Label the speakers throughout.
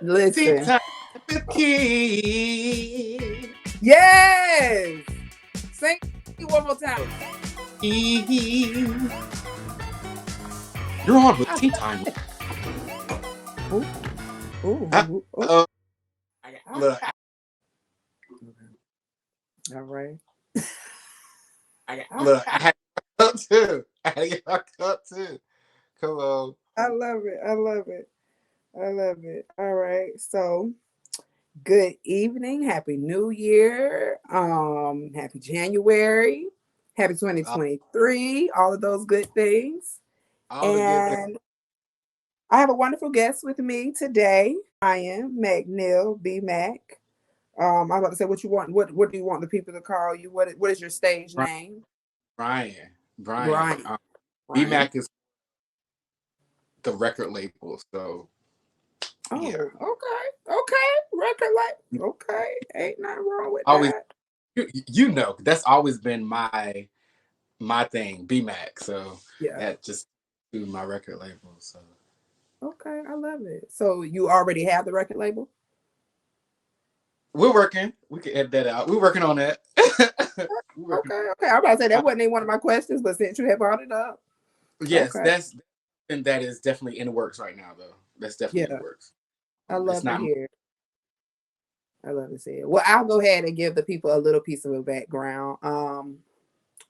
Speaker 1: Tea
Speaker 2: Listen.
Speaker 1: time with Key.
Speaker 2: Yes. Sing it one more time.
Speaker 1: Key. You're on with
Speaker 2: I
Speaker 1: Tea
Speaker 2: love
Speaker 1: Time.
Speaker 2: it. Ooh,
Speaker 1: Uh,
Speaker 2: ooh, ooh.
Speaker 1: uh,
Speaker 2: I,
Speaker 1: look,
Speaker 2: I, all right.
Speaker 1: look, I had to up too. I had to get my cup too. Come on.
Speaker 2: I love it. I love it. I love it. All right. So, good evening. Happy New Year. Happy January. Happy
Speaker 1: All,
Speaker 2: 2023. All of those good things.
Speaker 1: all the good things.
Speaker 2: And I have a wonderful guest with me today, Brian McNeil, B Mac. I was about to say what you want. What do you want the people to call you? What is your stage name?
Speaker 1: Brian. Brian.
Speaker 2: Brian. Brian.
Speaker 1: BMAC is the record label. So, yeah.
Speaker 2: Oh, okay. Okay. Record like okay. Ain't nothing wrong with
Speaker 1: Always,
Speaker 2: that.
Speaker 1: you know, that's always been my thing, BMAC. So,
Speaker 2: Yeah.
Speaker 1: that just to my record label. So,
Speaker 2: Okay. I love it. So you already have the record label?
Speaker 1: we're working. We can edit that out. We're working on that. We're working.
Speaker 2: Okay. Okay. I'm about to say
Speaker 1: Uh,
Speaker 2: that wasn't even one of my questions, but since you have brought it up,
Speaker 1: yes,
Speaker 2: okay.
Speaker 1: that's and that is definitely in the works right now, though. That's definitely in the
Speaker 2: Yeah.
Speaker 1: works.
Speaker 2: I
Speaker 1: It's
Speaker 2: love to
Speaker 1: not.
Speaker 2: hear. I love to see it. Well, I'll go ahead and give the people a little piece of a background.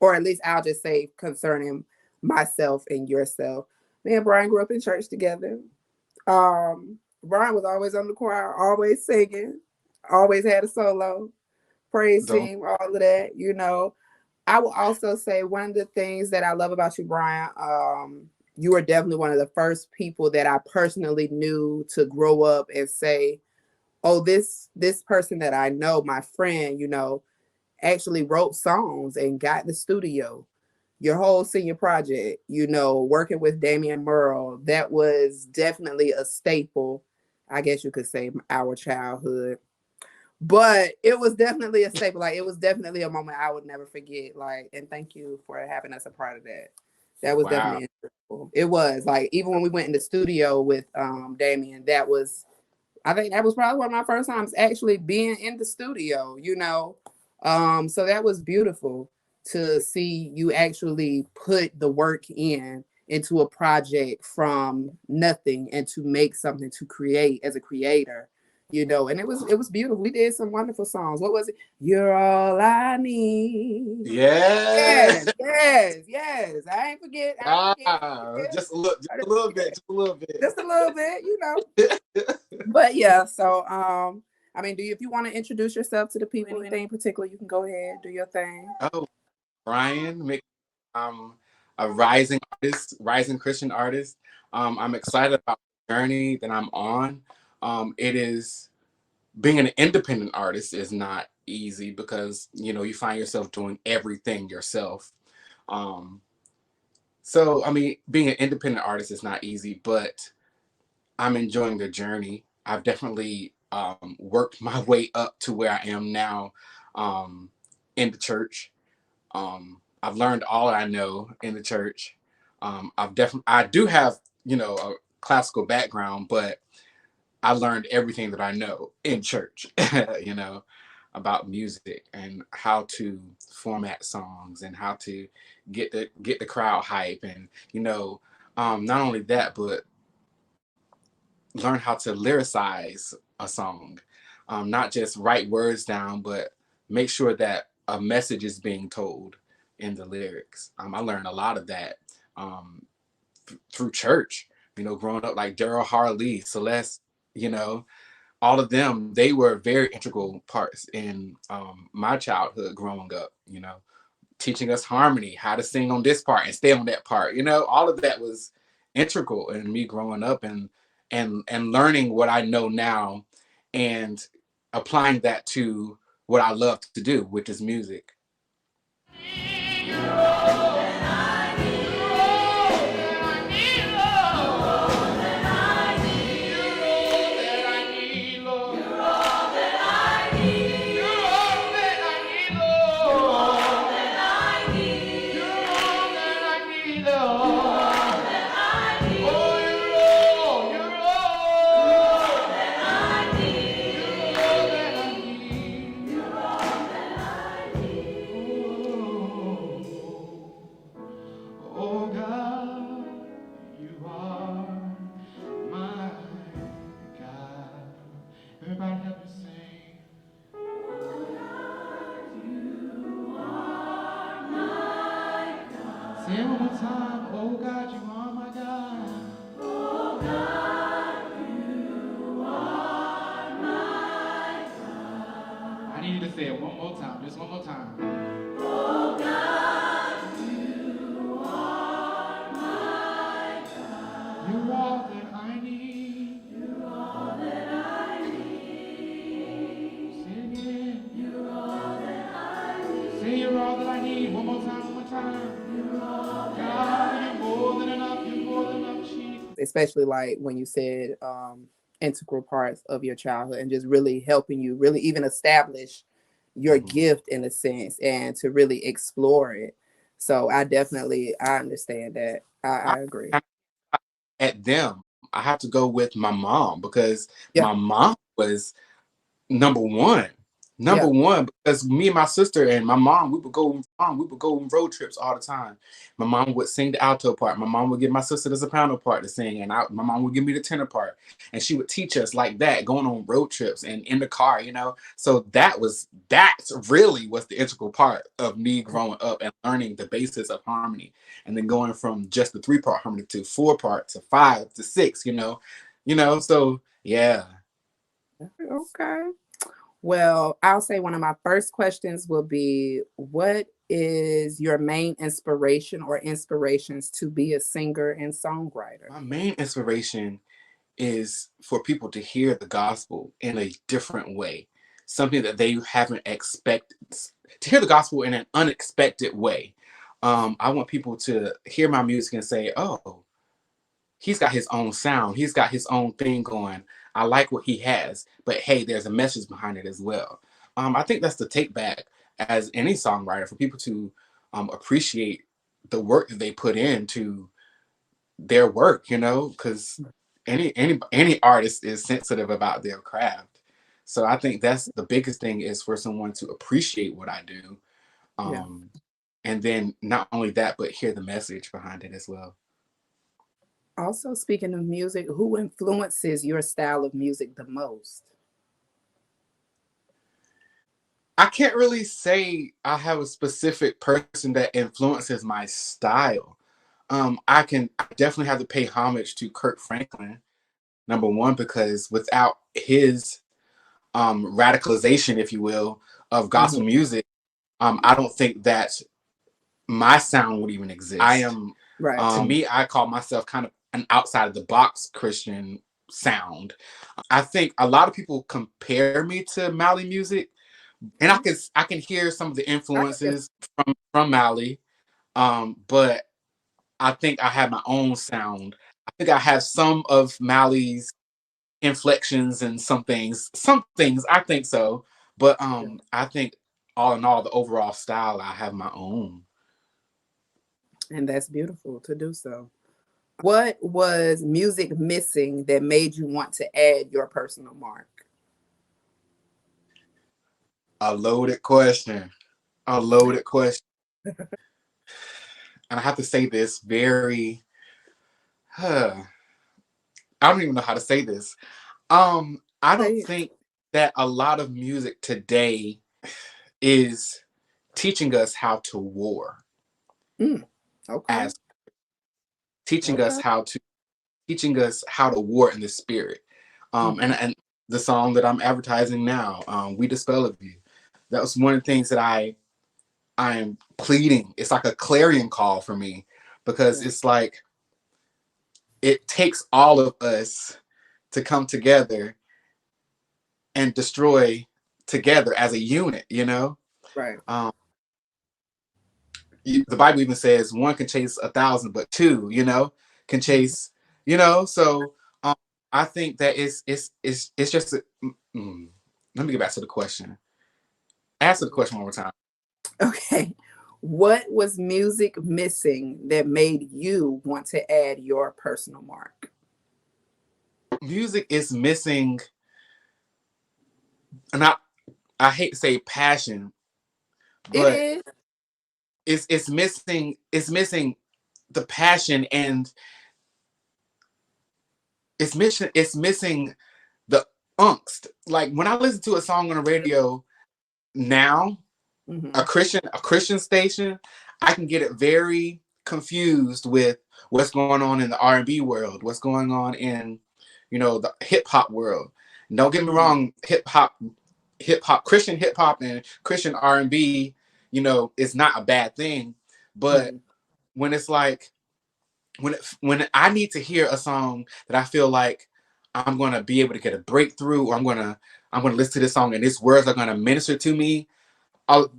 Speaker 2: Or at least I'll just say concerning myself and yourself. Me and Brian grew up in church together. Brian was always on the choir, always singing, always had a solo, praise
Speaker 1: Don't.
Speaker 2: team, all of that, you know. I will also say one of the things that I love about you, Brian, you were definitely one of the first people that I personally knew to grow up and say, oh, this person that I know, my friend, you know, actually wrote songs and got in the studio. Your whole senior project, you know, working with Damian Merle, that was definitely a staple. I guess you could say our childhood. But it was definitely a staple. Like it was definitely a moment I would never forget. Like, and thank you for having us a part of that. That was
Speaker 1: Wow.
Speaker 2: definitely incredible. It was like even when we went in the studio with Damien, that was I think that was probably one of my first times actually being in the studio, you know. So that was beautiful to see you actually put the work in into a project from nothing and to make something to create as a creator, you know. And it was beautiful. We did some wonderful songs. What was it? You're all I need.
Speaker 1: Yeah.
Speaker 2: Yes, yes, yes. I ain't forget. I ain't forget.
Speaker 1: Ah, just
Speaker 2: I
Speaker 1: a
Speaker 2: didn't
Speaker 1: little bit,
Speaker 2: forget.
Speaker 1: just a little bit.
Speaker 2: Just a little bit, you know. But yeah, so I mean, if you want to introduce yourself to the people, anything in particular, you can go ahead, do your thing.
Speaker 1: Oh, Brian, a rising artist, rising Christian artist. I'm excited about the journey that I'm on. It is being an independent artist is not easy because you find yourself doing everything yourself. Um, so I mean, being an independent artist is not easy, but I'm enjoying the journey. I've definitely worked my way up to where I am now um, in the church. I've learned all I know in the church. I do have a classical background, but I learned everything that I know in church. you know about music and how to format songs and how to get the crowd hype and not only that but learn how to lyricize a song, not just write words down, but make sure that a message is being told in the lyrics. I learned a lot of that through church. Growing up like Daryl Harley, Celeste, you know, all of them, they were very integral parts in my childhood growing up. Teaching us harmony, how to sing on this part and stay on that part. All of that was integral in me growing up and learning what I know now and applying that to what I love to do, which is music.
Speaker 3: Oh God, you are my God. I need you to say it one more time, just one more time. You're all that I need. Say it again. Say you're all that I need. One more time. God, you're more than enough. You're more than enough, Jesus.
Speaker 2: especially like when you said integral parts of your childhood and just really helping you really even establish your
Speaker 1: Mhm.
Speaker 2: gift in a sense and to really explore it. So I understand that. I agree.
Speaker 1: I, at them, I have to go with my mom because
Speaker 2: Yeah.
Speaker 1: my mom was number one. Number
Speaker 2: Yeah.
Speaker 1: one, because me and my sister and my mom, we would go on road trips all the time. My mom would sing the alto part. My mom would give my sister the soprano part to sing, and my mom would give me the tenor part. And she would teach us like that, going on road trips and in the car, you know. So that's really was the integral part of me growing up and learning the basis of harmony, and then going from just the 3-part harmony to 4-part to 5 to 6, you know. So yeah.
Speaker 2: Okay. Well, I'll say one of my first questions will be what is your main inspiration or inspirations to be a singer and songwriter?
Speaker 1: My main inspiration is for people to hear the gospel in a different way, something that they haven't expected, to hear the gospel in an unexpected way. I want people to hear my music and say, oh, he's got his own sound, he's got his own thing going. I like what he has, but hey, there's a message behind it as well. I think that's the take back as any songwriter for people to appreciate the work that they put into their work, because any artist is sensitive about their craft. So I think that's the biggest thing is for someone to appreciate what I do,
Speaker 2: Yeah.
Speaker 1: um, and then not only that, but hear the message behind it as well.
Speaker 2: Also, speaking of music, who influences your style of music the most?
Speaker 1: I can't really say I have a specific person that influences my style. I definitely have to pay homage to Kirk Franklin, number one, because without his radicalization, if you will, of gospel
Speaker 2: Hmm.
Speaker 1: music, I don't think that my sound would even exist. I am,
Speaker 2: Right.
Speaker 1: to me, I call myself kind of an outside of the box Christian sound. I think a lot of people compare me to Mali music, and I can hear some of the
Speaker 2: I can,
Speaker 1: influences from Mali, but I think I have my own sound. I think I have some of Mali's inflections and some things. Some things I think so, but I think all in all, the overall style I have my own.
Speaker 2: and that's beautiful to do so. What was music missing that made you want to add your personal mark?
Speaker 1: A loaded question. A loaded question. And I have to say this very. Huh, I don't even know how to say this. I don't
Speaker 2: Say it.
Speaker 1: think that a lot of music today is teaching us how to war,
Speaker 2: Mm, okay.
Speaker 1: as teaching us
Speaker 2: Okay.
Speaker 1: how to war in the spirit.
Speaker 2: Hmm.
Speaker 1: And the song that I'm advertising now, "We Dispel of You," that was one of the things that I am pleading. It's like a clarion call for me because
Speaker 2: Yeah.
Speaker 1: it's like it takes all of us to come together and destroy together as a unit.
Speaker 2: Right.
Speaker 1: Um, the Bible even says one can chase 1,000, but two, can chase. So um, I think that it's just. Let me get back to the question. Answer the question one more time.
Speaker 2: Okay. What was music missing that made you want to add your personal mark?
Speaker 1: Music is missing, and I hate to say passion,
Speaker 2: It
Speaker 1: but
Speaker 2: is.
Speaker 1: it's missing the passion, and it's missing the angst. Like when I listen to a song on the radio now,
Speaker 2: Hmm.
Speaker 1: a Christian station, I can get it very confused with. what's going on in the R&B world, what's going on in, the hip hop world. And don't get me
Speaker 2: Mm-hmm.
Speaker 1: wrong, Christian hip hop and Christian R&B, is not a bad thing. But
Speaker 2: Mm-hmm.
Speaker 1: when it's like, when I need to hear a song that I feel like I'm going to be able to get a breakthrough, or I'm going to listen to this song and its words are going to minister to me. I'll,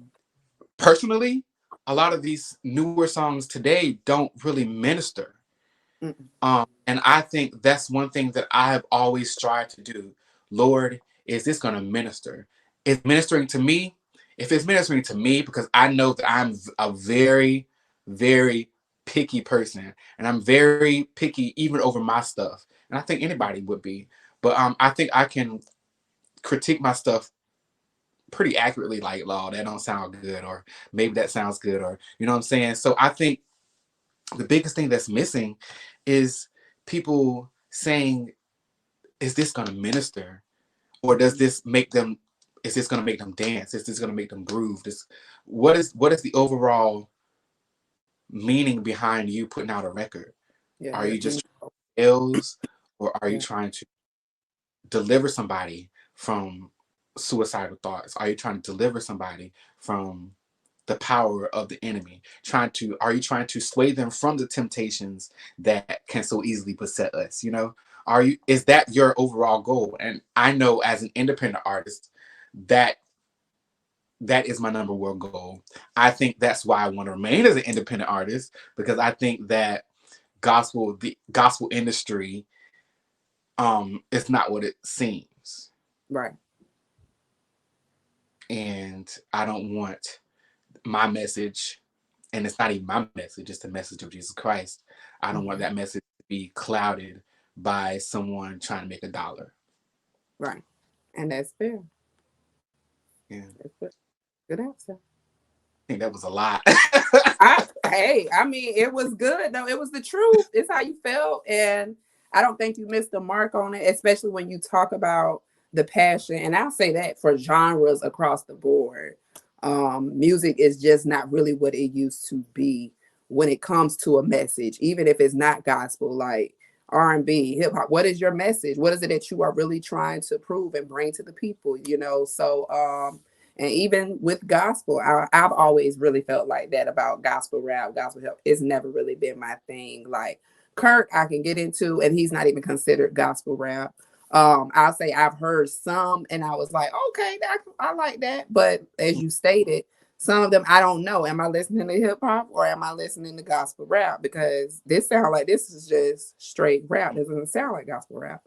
Speaker 1: Personally, a lot of these newer songs today don't really minister.
Speaker 2: Mm-hmm.
Speaker 1: And I think that's one thing that I have always tried to do. Lord, is this going to minister? Is ministering to me? If it's ministering to me, because I know that I'm a very, very picky person, and I'm very picky even over my stuff. And I think anybody would be. But I think I can critique my stuff pretty accurately, like, "Law, that don't sound good," or maybe that sounds good, or you know what I'm saying? So I think the biggest thing that's missing is people saying, is this going to minister, or does this make them, is this going to make them dance, is this going to make them groove, this, what is the overall meaning behind you putting out a record?
Speaker 2: Yeah,
Speaker 1: Are
Speaker 2: your
Speaker 1: you just
Speaker 2: info.
Speaker 1: ills, or are you
Speaker 2: Yeah.
Speaker 1: trying to deliver somebody from suicidal thoughts? Are you trying to deliver somebody from the power of the enemy? Are you trying to sway them from the temptations that can so easily beset us? Is that your overall goal? And I know, as an independent artist, that that is my number one goal. I think that's why I want to remain as an independent artist, because I think that the gospel industry is not what it seems.
Speaker 2: Right.
Speaker 1: And I don't want my message, and it's not even my message, it's the message of Jesus Christ. I don't want
Speaker 2: Mm-hmm.
Speaker 1: that message to be clouded by someone trying to make $1.
Speaker 2: Right. And that's fair.
Speaker 1: Yeah,
Speaker 2: That's good. Good answer.
Speaker 1: I think that was a lot.
Speaker 2: I mean, it was good though. It was the truth. It's how you felt, and I don't think you missed the mark on it, especially when you talk about the passion. And I'll say that for genres across the board, music is just not really what it used to be when it comes to a message, even if it's not gospel, like R&B, hip hop. What is your message? What is it that you are really trying to prove and bring to the people? So and even with gospel, I've always really felt like that about gospel rap, gospel hip. It's never really been my thing. Like Kirk, I can get into, and he's not even considered gospel rap. I'll say I've heard some, and I was like, okay, I like that. But as you stated, some of them I don't know. Am I listening to hip hop or am I listening to gospel rap? Because this sound like this is just straight rap. This doesn't sound like gospel rap.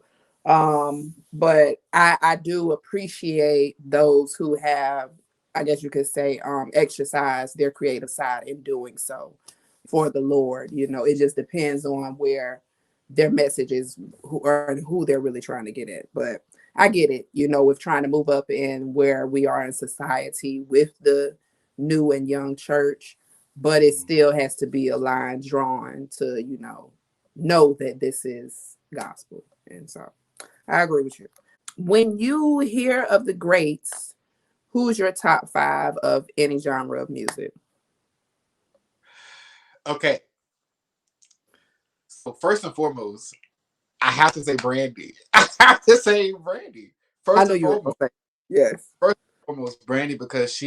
Speaker 2: But I do appreciate those who have, I guess you could say, exercise their creative side in doing so for the Lord. It just depends on where their message is, who they're really trying to get at. But I get it, with trying to move up in where we are in society with the new and young church, but it still has to be a line drawn to, know that this is gospel. And so I agree with you. When you hear of the greats, who's your top five of any genre of music?
Speaker 1: Okay, so first and foremost, I have to say Brandy. I have to say Brandy.
Speaker 2: I
Speaker 1: First
Speaker 2: know
Speaker 1: and
Speaker 2: you were
Speaker 1: foremost.
Speaker 2: going to say yes.
Speaker 1: First and foremost, Brandy, because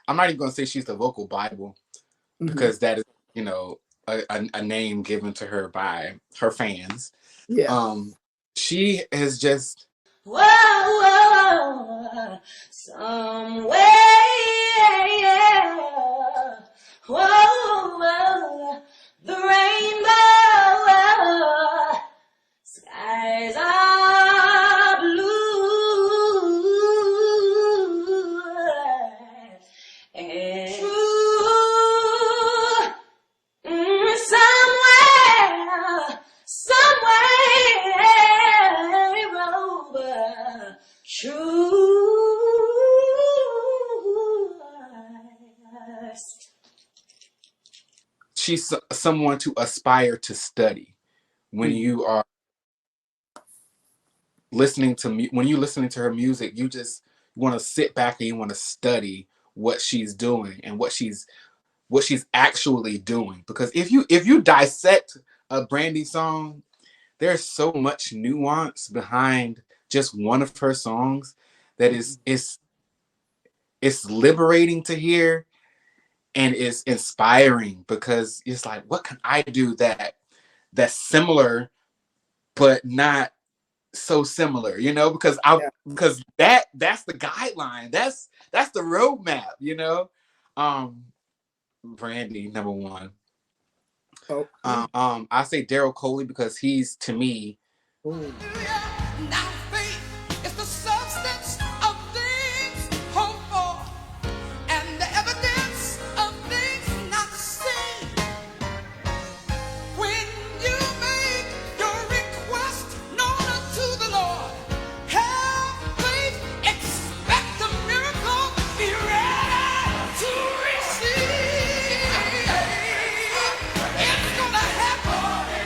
Speaker 1: I'm not even going to say she's the vocal Bible,
Speaker 2: Hmm.
Speaker 1: because that is, a name given to her by her fans.
Speaker 2: Yeah.
Speaker 1: Um, she is just,
Speaker 3: Whoa, whoa, some way, yeah. Whoa, whoa, the rainbow, skies are blue, and true. Somewhere, over true.
Speaker 1: she's someone to aspire to study. When
Speaker 2: Mhm.
Speaker 1: you are when you listening to her music, you just want to sit back and you want to study what she's doing and what she's actually doing. Because if you dissect a Brandy song, there's so much nuance behind just one of her songs that
Speaker 2: Mhm.
Speaker 1: it's liberating to hear and is inspiring because it's like, what can I do that's similar but not so similar, because I
Speaker 2: Yeah.
Speaker 1: because that's the guideline. That's the roadmap, Um Brandy, number one.
Speaker 2: Okay.
Speaker 1: I say Daryl Coley because he's, to me,
Speaker 2: Ooh.
Speaker 3: Now faith is the substance of things hoped for, and the evidence of things not seen. When you make your request known unto the Lord, have faith, expect a miracle, be ready to receive. It's gonna happen.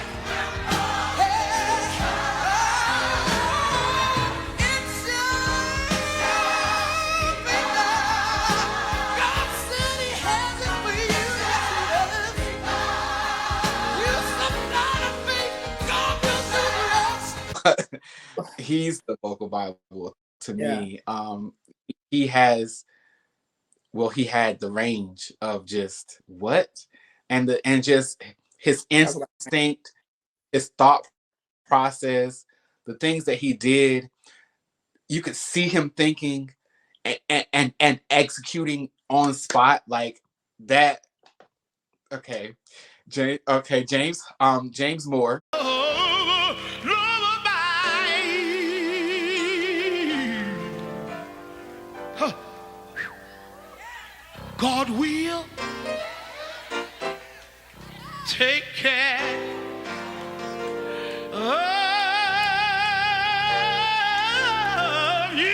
Speaker 1: he's the vocal Bible to
Speaker 2: Yeah.
Speaker 1: me. He has he had the range of just what, and just his
Speaker 2: Talk about
Speaker 1: instinct, his thought process, the things that he did. You could see him thinking and executing on spot like that. Okay, James Moore.
Speaker 3: God will take care of you.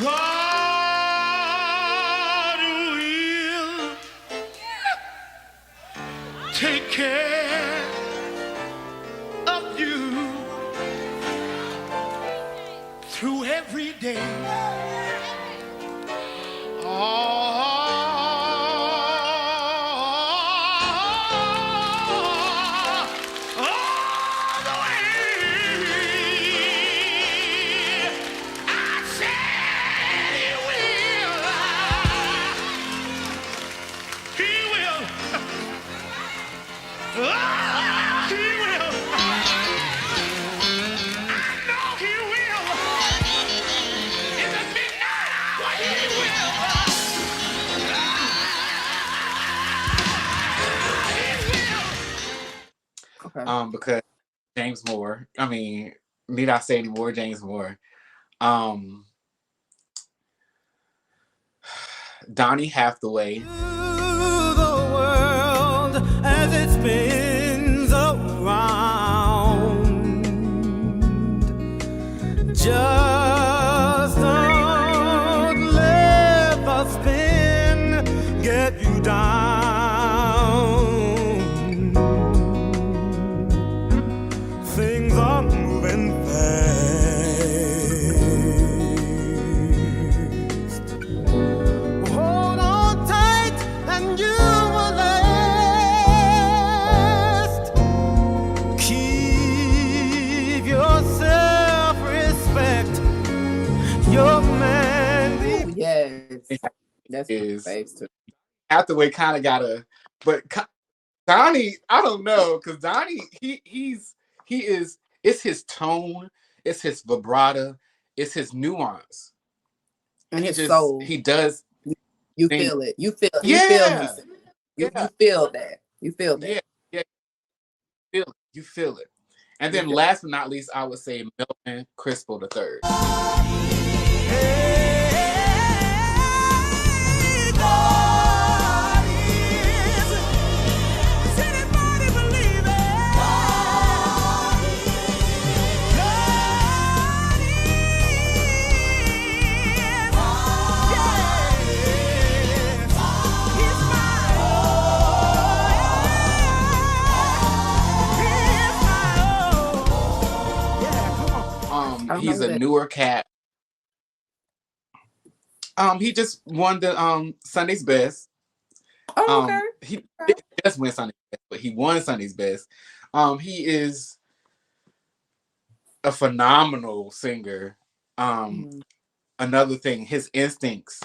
Speaker 3: God will take care of you through every day. All the way. I said he will. He will. He will. I know he will. In the midnight hour, he will. He will.
Speaker 2: okay.
Speaker 1: Because James Moore. I mean, need I say any more? James Moore. Um, Donny Hathaway.
Speaker 3: The world as it spins around. Just don't let the spin get you down. Things are moving fast. Hold on tight and you will last. Keep your self-respect. Your man.
Speaker 2: Oh yes. That's my
Speaker 1: Is
Speaker 2: faves too.
Speaker 1: Hathaway kind of but Donnie, I don't know, because Donnie, he is. It's his tone, it's his vibrato, it's his nuance.
Speaker 2: And his soul.
Speaker 1: He does
Speaker 2: You, you
Speaker 1: things.
Speaker 2: feel it. You feel him
Speaker 1: Yeah,
Speaker 2: singing. You
Speaker 1: yeah,
Speaker 2: feel that. You feel that.
Speaker 1: yeah, yeah. You feel it. And
Speaker 2: You
Speaker 1: then
Speaker 2: feel
Speaker 1: last but not least, I would say Melvin Crispell the third.
Speaker 2: I don't know
Speaker 1: He's
Speaker 2: who
Speaker 1: a
Speaker 2: that.
Speaker 1: newer cat. He just won the Sunday's Best.
Speaker 2: Oh, okay.
Speaker 1: He
Speaker 2: Okay.
Speaker 1: didn't just win Sunday's Best, but he won Sunday's Best. He is a phenomenal singer. Um,
Speaker 2: Mm,
Speaker 1: Another thing, his instincts.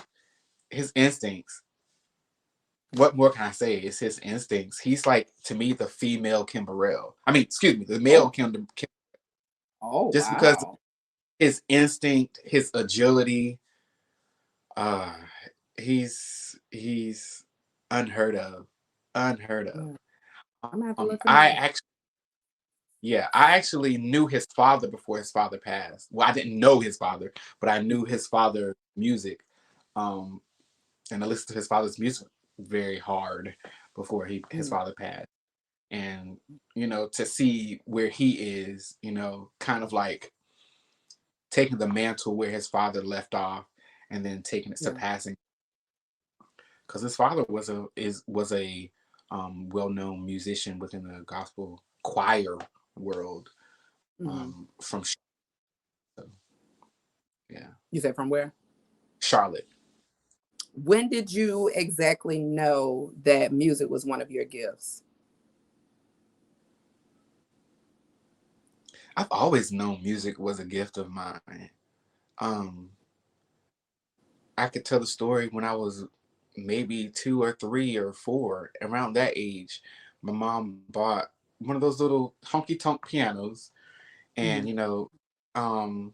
Speaker 1: What more can I say? It's his instincts. He's like to me the female Kim Burrell. I mean, excuse me, the male
Speaker 2: oh,
Speaker 1: Kim,
Speaker 2: oh,
Speaker 1: just because
Speaker 2: wow.
Speaker 1: his instinct, his agility. Uh, he's unheard of, unheard of.
Speaker 2: Yeah, I'm gonna have to look him
Speaker 1: I
Speaker 2: up.
Speaker 1: actually, yeah, I actually knew his father before his father passed. Well, I didn't know his father, but I knew his father's music, um, and I listened to his father's music very hard before his
Speaker 2: Mm,
Speaker 1: father passed. And to see where he is, kind of like taking the mantle where his father left off, and then taking it,
Speaker 2: yeah.
Speaker 1: surpassing, because his father was a well-known musician within the gospel choir world,
Speaker 2: Hmm.
Speaker 1: from yeah,
Speaker 2: You said from where?
Speaker 1: Charlotte.
Speaker 2: When did you exactly know that music was one of your gifts?
Speaker 1: I've always known music was a gift of mine. um I could tell the story when I was maybe 2 or 3 or 4, around that age. My mom bought one of those little honky tonk pianos,
Speaker 2: Hmm.
Speaker 1: and um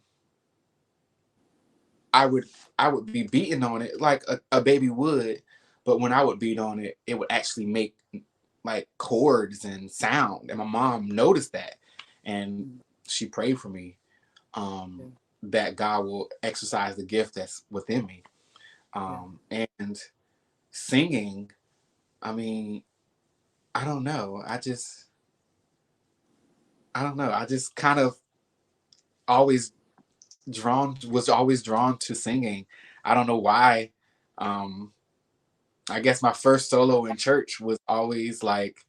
Speaker 1: I would I would be beating on it like a baby would, but when I would beat on it, it would actually make like chords and sound. And my mom noticed that, and she prayed for me,
Speaker 2: Yeah,
Speaker 1: that God will exercise the gift that's within me.
Speaker 2: yeah,
Speaker 1: And singing, I mean, I don't know. I don't know. I just kind of always always drawn to singing. I don't know why. Um, I guess my first solo in church was always like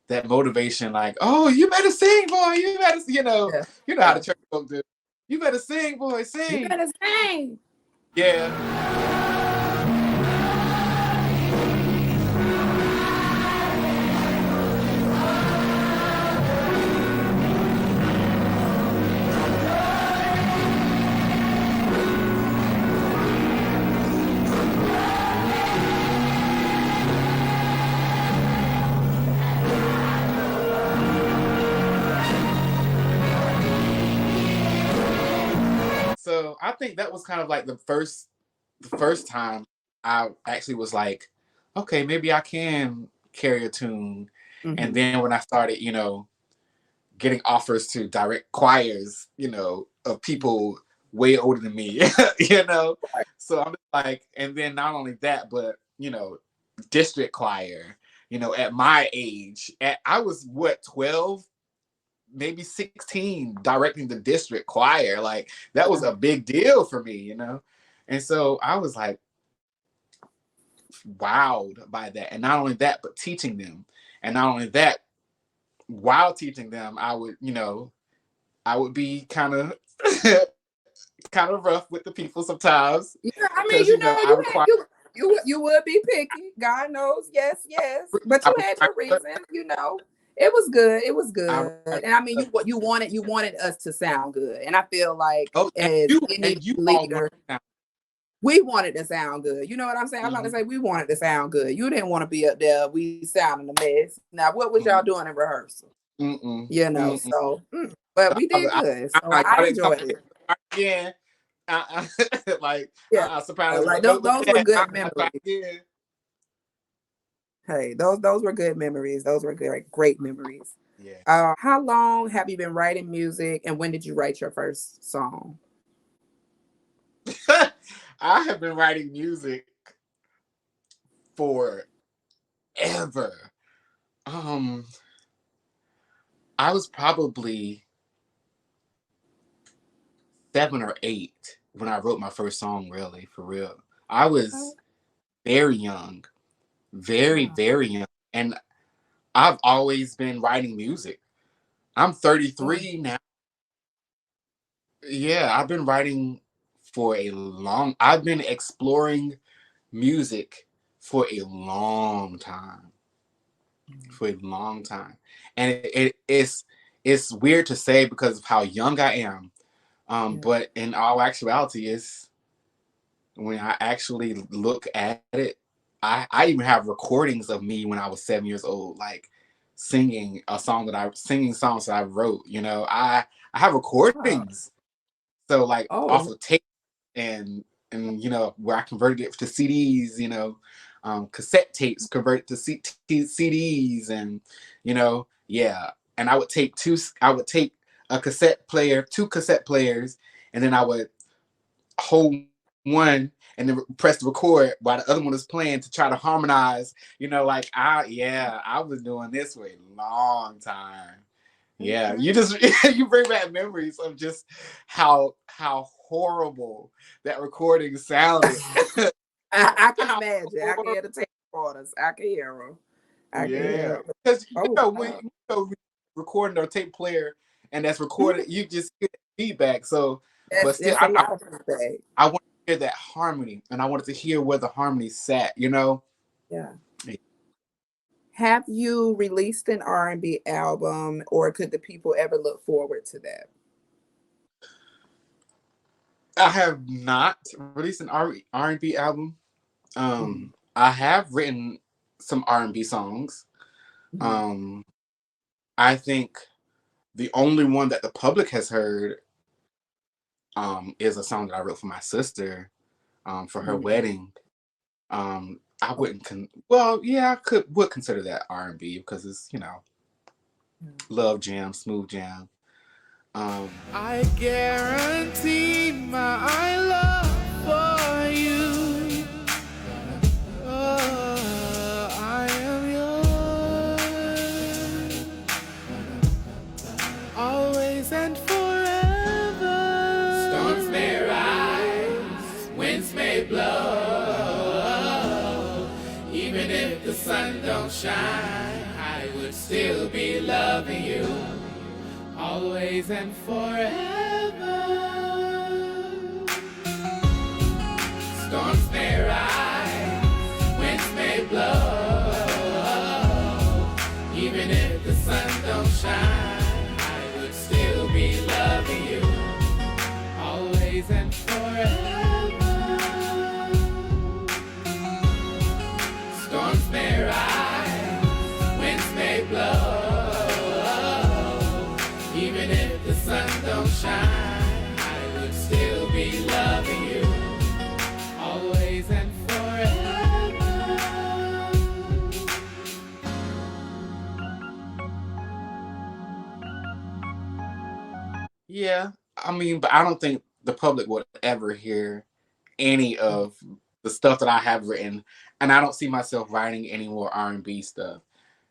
Speaker 1: that motivation, like, oh, you better sing, boy. You better,
Speaker 2: yeah,
Speaker 1: you know how
Speaker 2: yeah.
Speaker 1: the church folk do. You better sing, boy,
Speaker 2: You
Speaker 1: sing.
Speaker 2: better sing.
Speaker 1: Yeah. So I think that was kind of like the first time I actually was like, okay, maybe I can carry a tune. And
Speaker 2: Hmm.
Speaker 1: then when I started, getting offers to direct choirs, of people way older than me, you know. So I'm just like, and then not only that, but district choir, at my age, I was what, 12, maybe 16, directing the district choir. Like that was
Speaker 2: Yeah.
Speaker 1: a big deal for me. And so I was like wowed by that. And not only that, but teaching them. And not only that, while teaching them, I would be kind of kind of rough with the people sometimes,
Speaker 2: Yeah, I mean,
Speaker 1: because I
Speaker 2: you had
Speaker 1: require
Speaker 2: you would be picky. God knows, yes, yes. But
Speaker 1: I
Speaker 2: you had your
Speaker 1: require
Speaker 2: reasons, you know. It was good. It was
Speaker 1: I
Speaker 2: good.
Speaker 1: require
Speaker 2: And I mean, you wanted us to sound good. And I feel like
Speaker 1: oh, and
Speaker 2: as
Speaker 1: you
Speaker 2: any
Speaker 1: and you all want
Speaker 2: leader,
Speaker 1: to sound.
Speaker 2: we wanted to sound good. You know what I'm saying? I'm about to
Speaker 1: Mhm,
Speaker 2: say we wanted to sound good. You didn't want to be up there. We sounding a mess. Now, what was
Speaker 1: mhm,
Speaker 2: y'all doing in rehearsal?
Speaker 1: mm-mm, mm-mm.
Speaker 2: So, but we did good. So I
Speaker 1: Y'all didn't come
Speaker 2: enjoyed it.
Speaker 1: again. Like,
Speaker 2: Yeah.
Speaker 1: sopranos.
Speaker 2: Like
Speaker 1: Don't do
Speaker 2: those were
Speaker 1: that.
Speaker 2: good
Speaker 1: Try
Speaker 2: memories.
Speaker 1: again.
Speaker 2: Hey, those were good memories. Those were great memories.
Speaker 1: Yeah.
Speaker 2: How long have you been writing music, and when did you write your first song?
Speaker 1: I have been writing music forever. Um, I was probably 7 or 8 when I wrote my first song, really, for real. I
Speaker 2: Oh,
Speaker 1: was very young, very,
Speaker 2: wow.
Speaker 1: very young. And I've always been writing music. I'm
Speaker 2: Oh,
Speaker 1: 33 now. Yeah, I've been writing for a long. I've been exploring music for a long time, for a long time, and it's weird to say because of how young I am.
Speaker 2: Yeah.
Speaker 1: But in all actuality, it's when I actually look at it, I even have recordings of me when I was 7 years old, like singing songs that I wrote. I have
Speaker 2: Wow.
Speaker 1: recordings. So like off
Speaker 2: Oh,
Speaker 1: of tape and where I converted it to CDs, cassette tapes converted to CDs, and yeah. And I would take a cassette player, two cassette players, and then I would hold one and then press the record while the other one was playing to try to harmonize. Like I was doing this for a long time. Yeah,
Speaker 2: okay.
Speaker 1: you just you bring back memories of just how horrible that recording sounded.
Speaker 2: I can
Speaker 1: How
Speaker 2: imagine. I can
Speaker 1: horrible.
Speaker 2: hear the tape recorders. I can hear them. I can
Speaker 1: Yeah,
Speaker 2: hear them.
Speaker 1: because
Speaker 2: Oh,
Speaker 1: when
Speaker 2: wow.
Speaker 1: recording a tape player and that's
Speaker 2: Mhm.
Speaker 1: recorded, you just get feedback. So, but still,
Speaker 2: That's a lot of feedback.
Speaker 1: I wanted to hear that harmony, and I wanted to hear where the harmony sat.
Speaker 2: Yeah. Have you released an R&B album, or could the people ever look forward to that?
Speaker 1: I have not released an R&B album.
Speaker 2: Mhm.
Speaker 1: I have written some R&B songs.
Speaker 2: Mhm.
Speaker 1: Um, I think the only one that the public has heard is a song that I wrote for my sister for her
Speaker 2: Mhm.
Speaker 1: wedding. I wouldn't well, yeah, I would consider that R&B because it's love jam, smooth jam.
Speaker 3: I guarantee my love for you. Oh, I am yours, always and forever. Storms may rise, winds may blow. Even if the sun don't shine, I would still be loving you, always and forever. Storms may rise, winds may blow. Even if the sun don't shine, I would still be loving you, always and forever. Storms may rise, winds may blow. Even if the sun don't shine, I would still be loving you, always and forever.
Speaker 1: Yeah, I mean, but I don't think the public would ever hear any
Speaker 2: Mhm.
Speaker 1: of the stuff that I have written, and I don't see myself writing any more R&B stuff.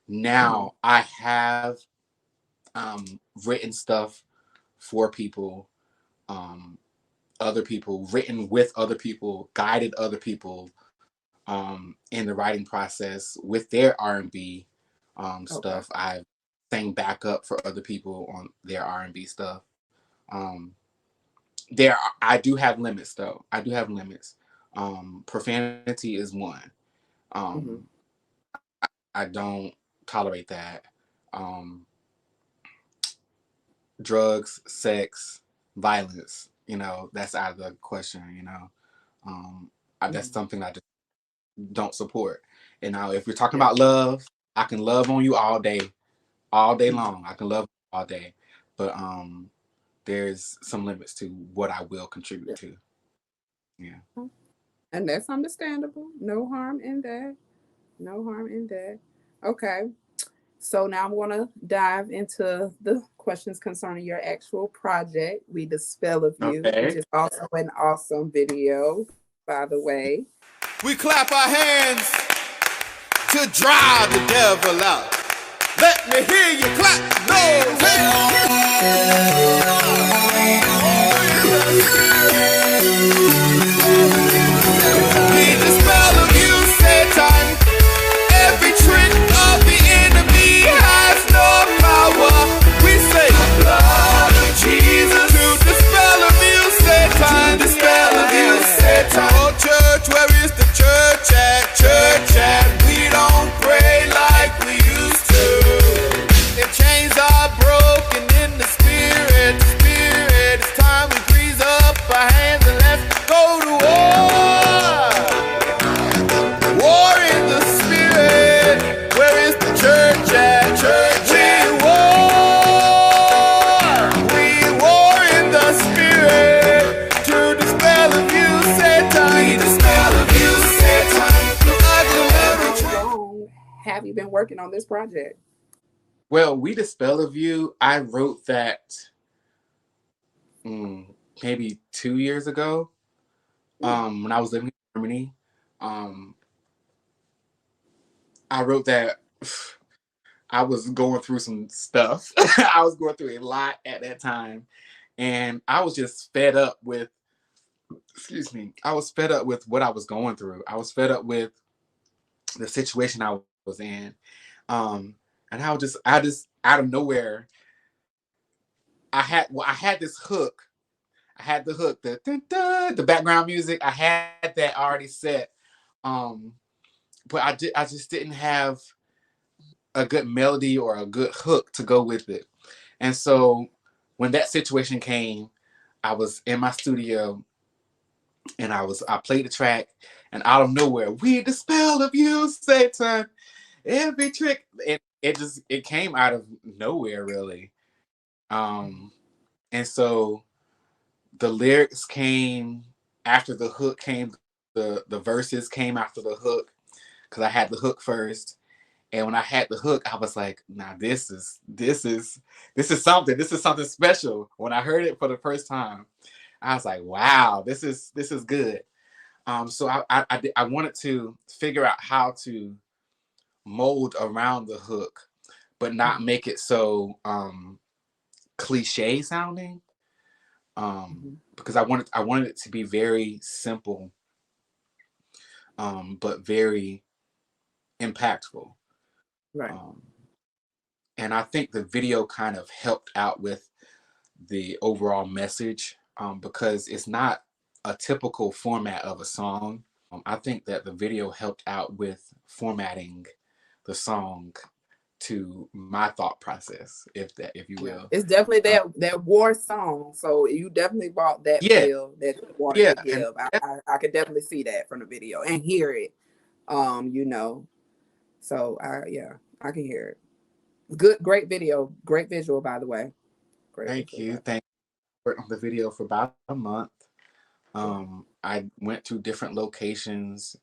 Speaker 2: Mhm.
Speaker 1: Now, I have written stuff for people, um, other people, written with other people, guided other people in the writing process with their R&B
Speaker 2: Okay.
Speaker 1: stuff. I've sang backup for other people on their R&B stuff. Um, I do have limits though. I do have limits. Profanity is one. Um,
Speaker 2: Mhm.
Speaker 1: I don't tolerate that. Um, Drugs, sex, violence. That's out of the question. That's
Speaker 2: Mhm.
Speaker 1: something I just don't support. And now, if you're talking
Speaker 2: Yeah.
Speaker 1: about love, I can love on you all day
Speaker 2: Mhm.
Speaker 1: long. I can love all day, but there's some limits to what I will contribute
Speaker 2: Yeah.
Speaker 1: to. Yeah.
Speaker 2: And that's understandable. No harm in that. No harm in that. Okay. So now I'm going to dive into the questions concerning your actual project, We Dispel of You, which
Speaker 1: Okay.
Speaker 2: is also an awesome video, by the way.
Speaker 3: We clap our hands to drive the devil out. Let me hear you clap those hands. We dispel of you, Satan. Every trick of the enemy has no power. We say, blood of Jesus, to dispel of you, Satan. To dispel
Speaker 2: you been working on this project?
Speaker 1: Well, We Dispel of You, I wrote that mm, maybe 2 years ago. When I was living in Germany. Um, I wrote that I was going through some stuff. I was going through a lot at that time. And I was just fed up with, excuse me, I was fed up with what I was going through. I was fed up with the situation I was in. And I just out of nowhere, I had this hook. I had the hook, the dun, dun, the background music. I had that already set. Um, but I just didn't have a good melody or a good hook to go with it. And so when that situation came, I was in my studio and I played the track, and out of nowhere, we dispel of you, Satan. Every trick, it came out of nowhere really. Um and so the lyrics came after the hook came, the verses came after the hook, because I had the hook first. And when I had the hook, I was like, nah, this is something. This is something special. When I heard it for the first time, I was like, wow, this is good. So I wanted to figure out how to mold around the hook, but not make it so cliche sounding. Because I wanted it to be very simple, but very impactful.
Speaker 2: Right.
Speaker 1: Um, and I think the video kind of helped out with the overall message, because it's not a typical format of a song. I think that the video helped out with formatting the song to my thought process, if you
Speaker 2: Yeah,
Speaker 1: will.
Speaker 2: it's definitely
Speaker 1: Uh,
Speaker 2: that war song. So you definitely brought that
Speaker 1: yeah,
Speaker 2: feel that you wanted
Speaker 1: yeah,
Speaker 2: to
Speaker 1: and
Speaker 2: give. I could definitely see that from the video and hear it. You know. So yeah, I can hear it. Good, great video, great visual, by the way. Great
Speaker 1: thank
Speaker 2: visual,
Speaker 1: you.
Speaker 2: by
Speaker 1: Thank you. Worked on the video for about a month.
Speaker 2: the way.
Speaker 1: I went to different locations,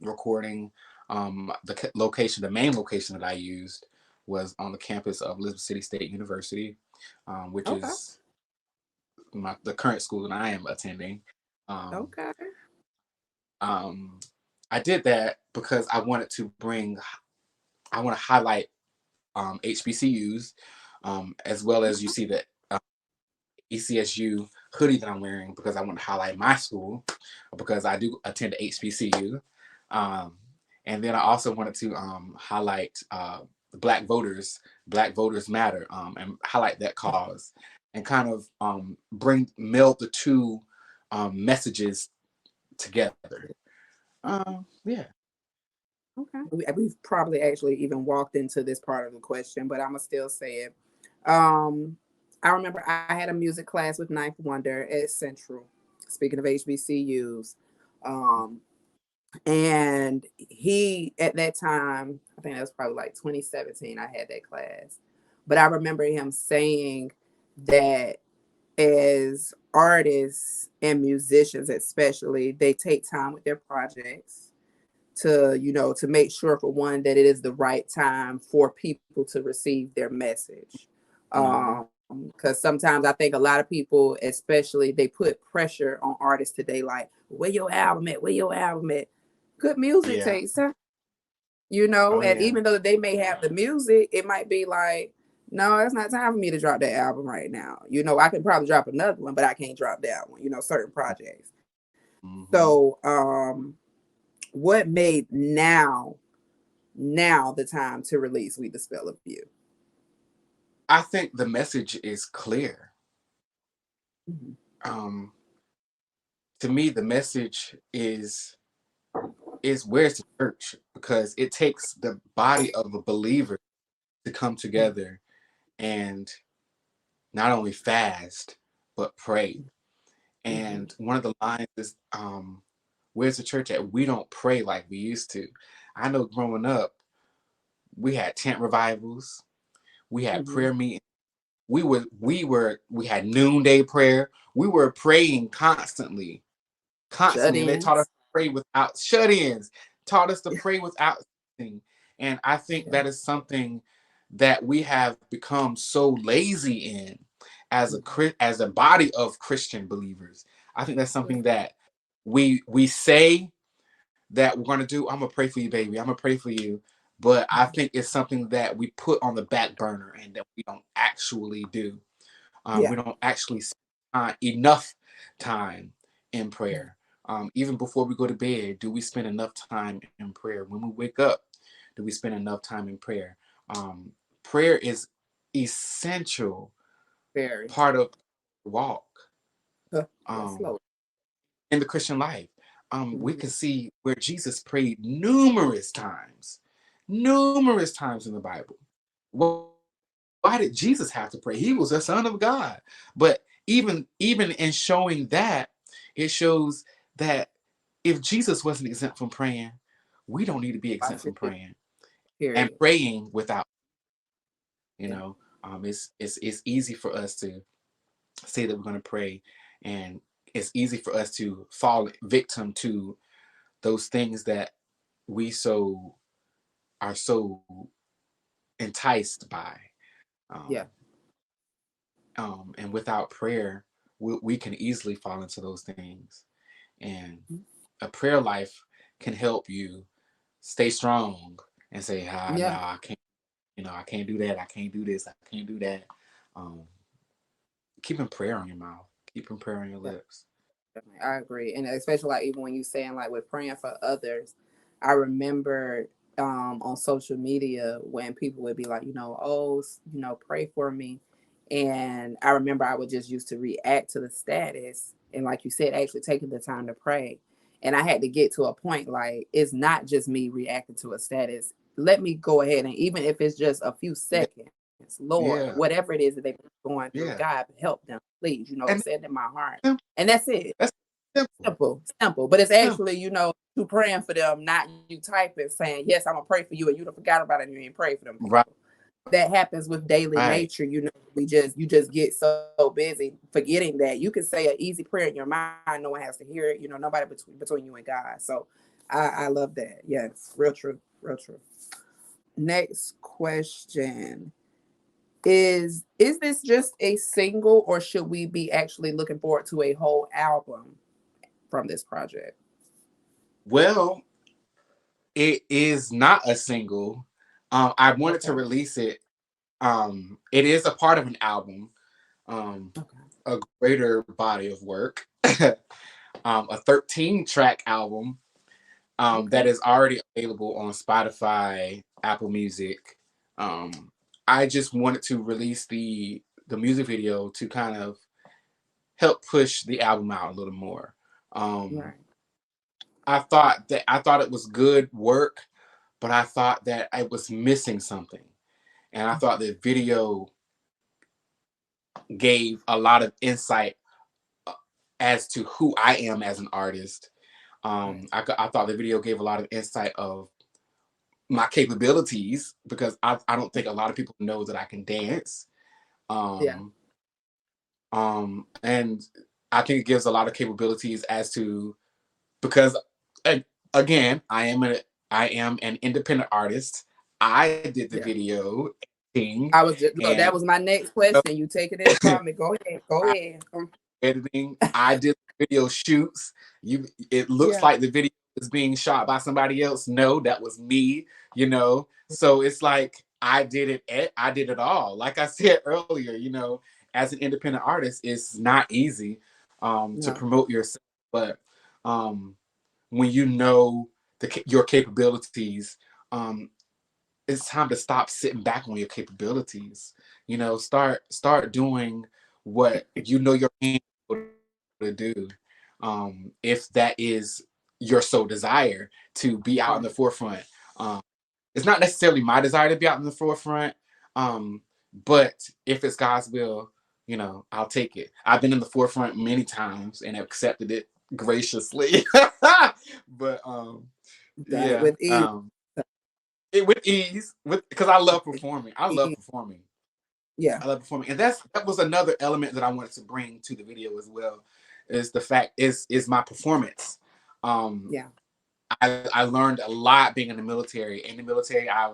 Speaker 1: recording. The main location that I used was on the campus of Elizabeth City State University, which
Speaker 2: Okay,
Speaker 1: is the current school that I am attending. Um,
Speaker 2: okay,
Speaker 1: um, I did that because I want to highlight HBCUs, as well as you see that ECSU hoodie that I'm wearing, because I want to highlight my school, because I do attend HBCU. Um, and then I also wanted to highlight Black Voters Matter, and highlight that cause, and kind of meld the two messages together. Yeah.
Speaker 2: okay. We've probably actually even walked into this part of the question, but I'm gonna still say it. Um, I remember I had a music class with Ninth Wonder at Central. Speaking of HBCUs, um, and he at that time, I think that was probably like 2017. I had that class, but I remember him saying that as artists and musicians, especially, they take time with their projects to to make sure, for one, that it is the right time for people to receive their message,
Speaker 1: Mm-hmm.
Speaker 2: because sometimes I think a lot of people, especially, they put pressure on artists today, like, where your album at, where your album at. Good music
Speaker 1: Yeah.
Speaker 2: takes time,
Speaker 1: Oh
Speaker 2: and
Speaker 1: yeah.
Speaker 2: even though they may have the music, it might be like, no, it's not time for me to drop that album right now. I can probably drop another one, but I can't drop that one, certain projects.
Speaker 1: Mm-hmm.
Speaker 2: So what made now the time to release We the Spell of You?
Speaker 1: I think the message is clear.
Speaker 2: Mm-hmm.
Speaker 1: Um, to me, the message is where's the church, because it takes the body of a believer to come together and not only fast but pray.
Speaker 2: Mm-hmm.
Speaker 1: And one of the lines is, where's the church at? We don't pray like we used to. I know growing up, we had tent revivals, we had
Speaker 2: Mm-hmm.
Speaker 1: prayer meetings, we had noonday prayer. We were praying
Speaker 2: Shut
Speaker 1: constantly, and they taught us
Speaker 2: ins.
Speaker 1: to pray without shut-ins, taught us to pray without ceasing. And I think
Speaker 2: Yeah.
Speaker 1: that is something that we have become so lazy in as a body of Christian believers. I think that's
Speaker 2: Yeah.
Speaker 1: something that we say that we're gonna do. I'm gonna pray for you, baby. I'm gonna pray for you. But I think it's something that we put on the back burner and that we don't actually do. We
Speaker 2: Yeah.
Speaker 1: don't actually spend enough time in
Speaker 2: Yeah.
Speaker 1: prayer. Even before we go to bed, do we spend enough time in prayer? When we wake up, do we spend enough time in prayer? Prayer is essential
Speaker 2: Very.
Speaker 1: part of the walk
Speaker 2: Yes,
Speaker 1: um,
Speaker 2: Lord.
Speaker 1: in the Christian life. We
Speaker 2: Mhm.
Speaker 1: can see where Jesus prayed numerous times in the Bible. Why did Jesus have to pray? He was the Son of God. But even in showing that, it shows that if Jesus wasn't exempt from praying, we don't need to be exempt
Speaker 2: Watch
Speaker 1: from
Speaker 2: it.
Speaker 1: praying and
Speaker 2: Period.
Speaker 1: praying without. You
Speaker 2: Yeah.
Speaker 1: know, it's easy for us to say that we're going to pray, and it's easy for us to fall victim to those things that we so are so enticed by. Um,
Speaker 2: Yeah.
Speaker 1: and without prayer, we can easily fall into those things. And a prayer life can help you stay strong and say, ah, no,
Speaker 2: Yeah.
Speaker 1: I can't, I can't do that. I can't do this. I can't do that. Um, Keeping prayer on your mouth, keeping prayer on your
Speaker 2: Yeah.
Speaker 1: lips.
Speaker 2: Definitely. I agree. And especially like even when you saying like with praying for others, I remember on social media when people would be like, oh, pray for me. And I remember I would just used to react to the status and like you said, actually taking the time to pray. And I had to get to a point like it's not just me reacting to a status. Let me go ahead and even if it's just a few
Speaker 1: Yeah,
Speaker 2: seconds, Lord,
Speaker 1: yeah,
Speaker 2: whatever it is that they've been going through,
Speaker 1: yeah.
Speaker 2: God help them, please,
Speaker 1: And
Speaker 2: set in my heart.
Speaker 1: that's
Speaker 2: And that's it.
Speaker 1: simple.
Speaker 2: Simple, simple. But it's
Speaker 1: Simple.
Speaker 2: actually, you praying for them, not you typing saying, yes, I'm gonna pray for you, and you don't forgot about it and you ain't pray for them
Speaker 1: Right,
Speaker 2: people. That happens with daily
Speaker 1: right,
Speaker 2: nature, you just get so busy forgetting that you can say an easy prayer in your mind, no one has to hear it, nobody between you and God. So I love that. Yes, real true, real true. Next question. Is this just a single or should we be actually looking forward to a whole album from this project?
Speaker 1: Well, it is not a single. I wanted to
Speaker 2: Okay.
Speaker 1: release it. It is a part of an album, um,
Speaker 2: Okay.
Speaker 1: a greater body of work, a 13-track album
Speaker 2: Okay.
Speaker 1: that is already available on Spotify, Apple Music. Um, I just wanted to release the music video to kind of help push the album out a little more. Um,
Speaker 2: Right.
Speaker 1: I thought it was good work, but I thought that I was missing something, and I thought
Speaker 2: Okay.
Speaker 1: the video gave a lot of insight uh, as to who I am as an artist.
Speaker 2: Right.
Speaker 1: I thought the video gave a lot of insight of my capabilities because I don't think a lot of people know that I can dance.
Speaker 2: Yeah.
Speaker 1: Um, and I think it gives a lot of capabilities as to because again I am an independent artist. I did the
Speaker 2: Yeah.
Speaker 1: video editing
Speaker 2: I was just look,
Speaker 1: and
Speaker 2: that was my next question. You taking it from me. Go ahead. Go
Speaker 1: I
Speaker 2: ahead.
Speaker 1: editing. I did video shoots. It looks
Speaker 2: Yeah.
Speaker 1: like the video is being shot by somebody else. No, that was me, So it's like I did it all. Like I said earlier, as an independent artist, it's not easy to
Speaker 2: No.
Speaker 1: promote yourself, but um when you know your capabilities, um it's time to stop sitting back on your capabilities. Start doing what you know your hands to do. If that is your sole desire to be out in the
Speaker 2: Right.
Speaker 1: forefront. Um, it's not necessarily my desire to be out in the forefront, but if it's God's will, I'll take it. I've been in the forefront many times and accepted it graciously. But
Speaker 2: Done it
Speaker 1: yeah,
Speaker 2: with ease.
Speaker 1: with ease, with because I love performing. I love
Speaker 2: Ease.
Speaker 1: performing.
Speaker 2: Yeah.
Speaker 1: I love performing, and that was another element that I wanted to bring to the video as well. Is the fact is my performance. Um,
Speaker 2: Yeah.
Speaker 1: I learned a lot being in the military. In the military, I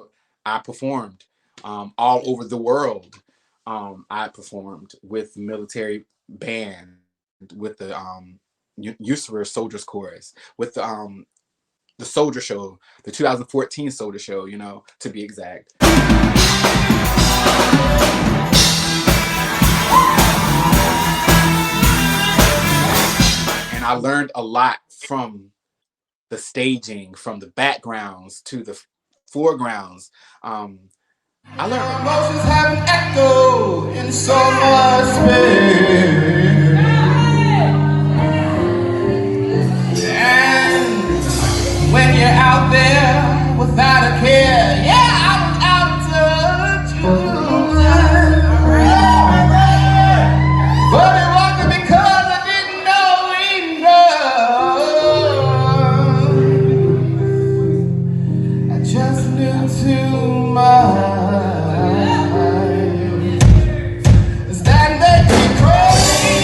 Speaker 1: performed all over the world. I performed with military band, with the USERA Soldiers Chorus, with the Soldier Show, the 2014 Soldier Show, to be exact. And I learned a lot from the staging, from the backgrounds to the foregrounds. I learned a lot.
Speaker 3: Emotions have an echo in so much space. And when you're out there without a care, yeah, I was out of touch. But it wasn't because I didn't know enough. I just knew too much. Does that make me crazy?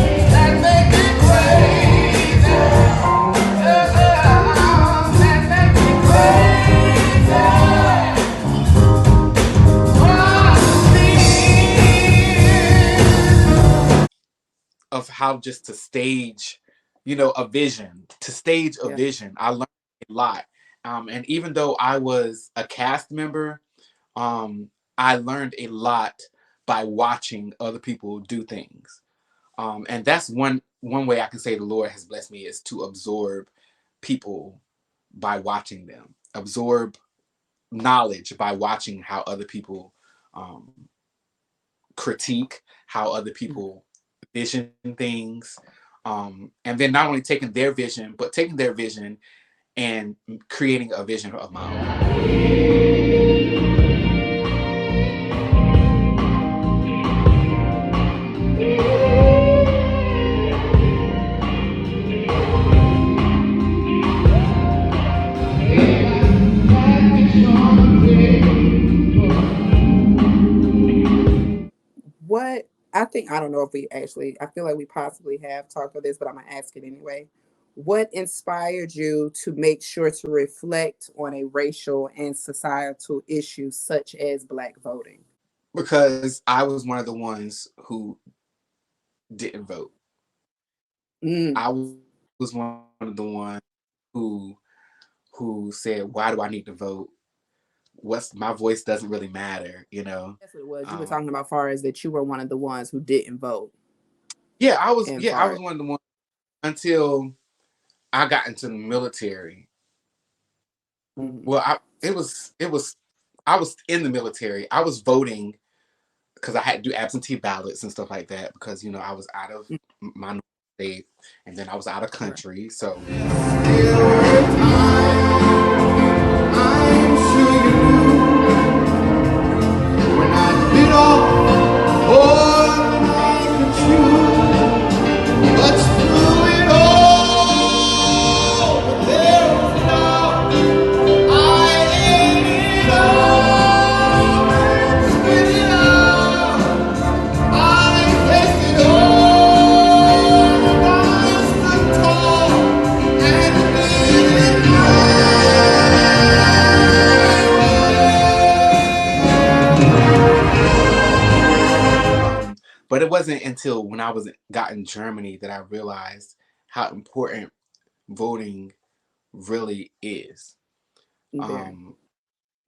Speaker 3: Does that make me crazy? Does that make me
Speaker 1: Of how just to stage, a vision, to stage a
Speaker 2: Yeah.
Speaker 1: vision. I learned a lot. And even though I was a cast member, I learned a lot by watching other people do things. And that's one way I can say the Lord has blessed me, is to absorb people by watching them, absorb knowledge by watching how other people um, critique, how other people vision things, and then not only taking their vision, but taking their vision and creating a vision of my own.
Speaker 2: What I think, I don't know if we actually, I feel like we possibly have talked about this, but I'm gonna ask it anyway. What inspired you to make sure to reflect on a racial and societal issue such as Black voting?
Speaker 1: Because I was one of the ones who didn't vote.
Speaker 2: Mm,
Speaker 1: I was one of the ones who who said, "Why do I need to vote? What's my voice doesn't really matter."
Speaker 2: that's what it was. You were
Speaker 1: Um,
Speaker 2: talking about far as that you were one of the ones who didn't vote
Speaker 1: yeah, I was.
Speaker 2: in
Speaker 1: Yeah, I
Speaker 2: far.
Speaker 1: was one of the ones until I got into the military.
Speaker 2: Mhm.
Speaker 1: Well, it was I was in the military. I was voting because I had to do absentee ballots and stuff like that because I was out of
Speaker 2: Mm,
Speaker 1: my state, and then I was out of
Speaker 2: right.
Speaker 1: country. So
Speaker 3: I'm sure you knew when I bit off more than I could chew. But through it all, there was love. I ate it all and spit it out. I tasted all, and I stood tall and did it
Speaker 1: but it wasn't until when I was got in Germany that I realized how important voting really is.
Speaker 2: Very.
Speaker 1: Um,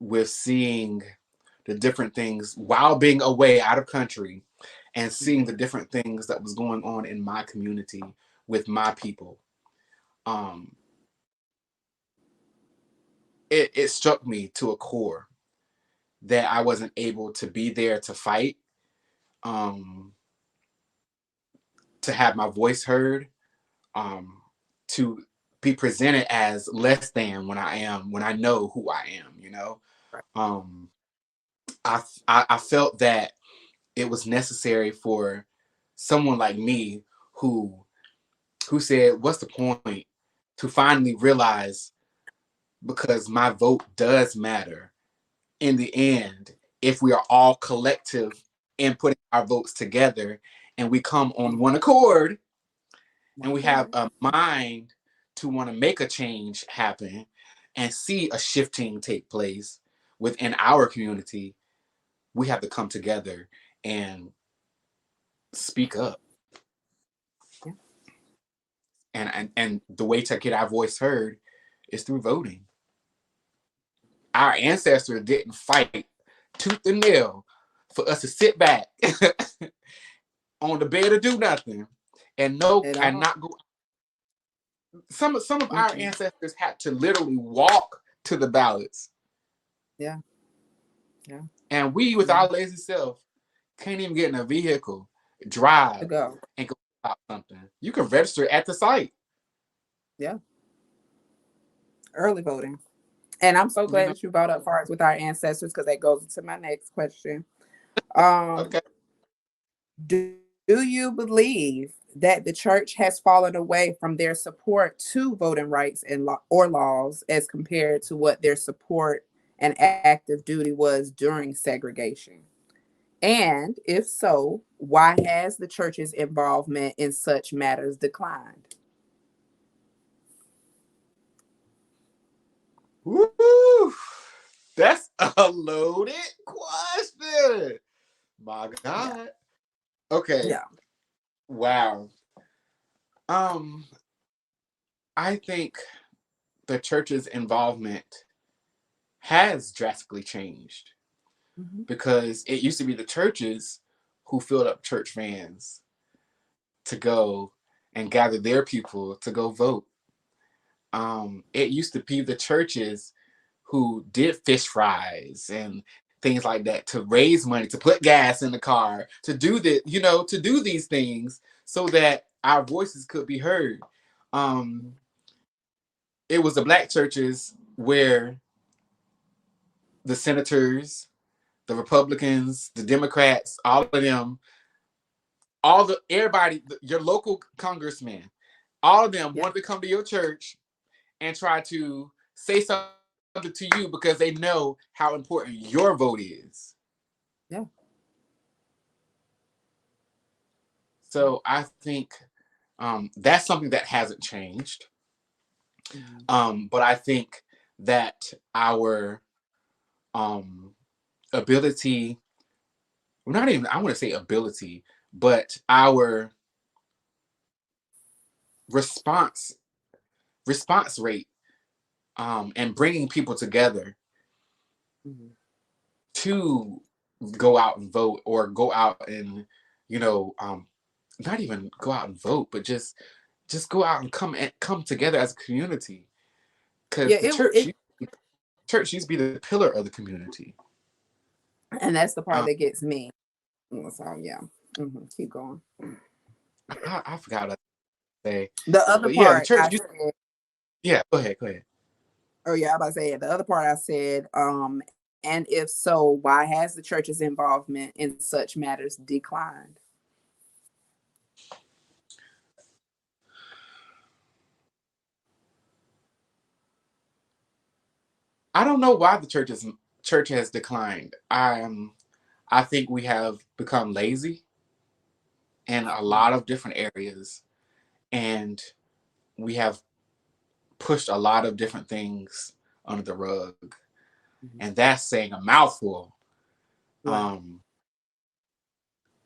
Speaker 1: with seeing the different things while being away out of country and seeing the
Speaker 2: Mhm.
Speaker 1: different things that was going on in my community with my people. Um, it struck me to a core that I wasn't able to be there to fight, um, to have my voice heard, um, to be presented as less than when I know who I am.
Speaker 2: Right.
Speaker 1: Um, I felt that it was necessary for someone like me who who said, "What's the point?" to finally realize, because my vote does matter in the end, if we are all collective in putting our votes together and we come on one accord, and we have
Speaker 2: Okay.
Speaker 1: a mind to want to make a change happen and see a shifting take place within our community, we have to come together and speak up.
Speaker 2: Yeah.
Speaker 1: And the way to get our voice heard is through voting. Our ancestors didn't fight tooth and nail for us to sit back on the bed or do nothing and no
Speaker 2: At
Speaker 1: and
Speaker 2: all.
Speaker 1: not go. Some of our
Speaker 2: Mm-mm.
Speaker 1: ancestors had to literally walk to the ballots,
Speaker 2: Yeah. Yeah.
Speaker 1: and we, with
Speaker 2: Yeah.
Speaker 1: our lazy self, can't even get in a vehicle,
Speaker 2: To
Speaker 1: drive,
Speaker 2: go.
Speaker 1: and go stop something. You can register at the site.
Speaker 2: Yeah. Early voting. And I'm so
Speaker 1: You
Speaker 2: glad
Speaker 1: know.
Speaker 2: that you brought up far as with our ancestors because that goes into my next question. Um,
Speaker 1: Okay.
Speaker 2: do you believe that the church has fallen away from their support to voting rights and or laws as compared to what their support and active duty was during segregation? And if so, why has the church's involvement in such matters declined?
Speaker 1: Woo! That's a loaded question. My
Speaker 2: Yeah.
Speaker 1: God. Okay.
Speaker 2: Yeah.
Speaker 1: Wow. Um, I think the church's involvement has drastically changed
Speaker 2: Hmm.
Speaker 1: because it used to be the churches who filled up church vans to go and gather their people to go vote. It used to be the churches who did fish fries and things like that to raise money, to put gas in the car, to do the, to do these things so that our voices could be heard. Um, it was the black churches where the senators, the Republicans, the Democrats, all of them, everybody, your local congressman, all of them
Speaker 2: Yeah.
Speaker 1: wanted to come to your church and try to say something to you because they know how important your vote is.
Speaker 2: Yeah. Yeah.
Speaker 1: So I think that's something that hasn't changed.
Speaker 2: Hmm.
Speaker 1: But I think that our um, ability, well, not even, I want to say ability, but our response response rate, and bringing people together
Speaker 2: Hmm.
Speaker 1: to go out and vote or go out and you know um, not even go out and vote, but just go out and come together as a community because
Speaker 2: Yeah.
Speaker 1: the church used to be the pillar of the community.
Speaker 2: And that's the part
Speaker 1: um,
Speaker 2: that gets me. So yeah. Keep going.
Speaker 1: I forgot what to say,
Speaker 2: The other
Speaker 1: but yeah, the
Speaker 2: part
Speaker 1: church
Speaker 2: I
Speaker 1: used.
Speaker 2: said,
Speaker 1: Yeah, go ahead.
Speaker 2: oh yeah, I about to say it. The other part I said, and if so, why has the church's involvement in such matters declined?
Speaker 1: I don't know why the church has declined. I think we have become lazy in a lot of different areas, and we have pushed a lot of different things under the rug,
Speaker 2: Mm-hmm.
Speaker 1: and that's saying a mouthful.
Speaker 2: Right.
Speaker 1: Um,